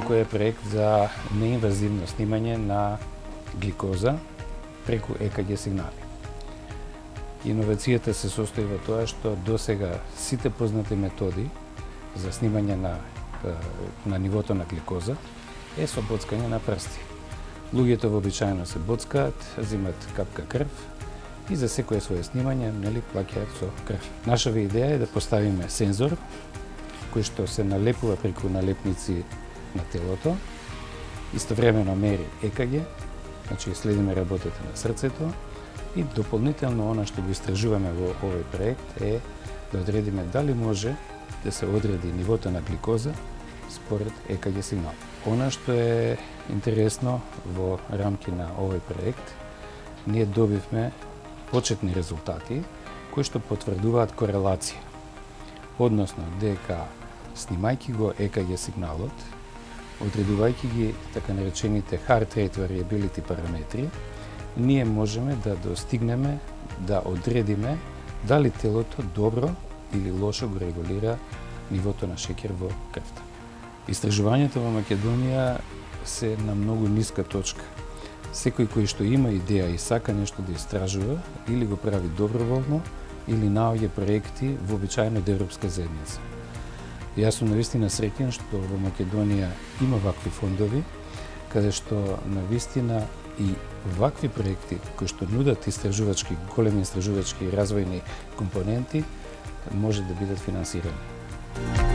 туку е проект за неинвазивно снимање на гликоза преку ЕКГ сигнали. Иновацијата се состои во тоа што досега сите познати методи за снимање на нивото на гликоза е со боцкање на прсти. Луѓето вообичаено се боцкаат, земат капка крв и за секое свое снимање плаќаат со крв. Нашава идеја е да поставиме сензор кој што се налепува преку налепници на телото, истовремено мери ЕКГ, значи следиме работата на срцето и дополнително она што го истражуваме во овој проект е да одредиме дали може да се одреди нивото на гликоза според ЕКГ сигнал. Она што е интересно во рамки на овој проект, ние добивме почетни резултати кои што потврдуваат корелација, односно дека снимајќи го ЕКГ сигналот, одредувајќи ги така наречените heart rate variability параметри, ние можеме да достигнеме да одредиме дали телото добро или лошо го регулира нивото на шеќер во крвта. Истражувањето во Македонија се на многу ниска точка. Секој кој што има идеја и сака нешто да истражува, или го прави доброволно, или наоѓа проекти вообичаено од Европска заедница. Јас сум навистина среќен што во Македонија има вакви фондови, каде што навистина и вакви проекти кои што нудат големи истражувачки и развојни компоненти може да бидат финансирани.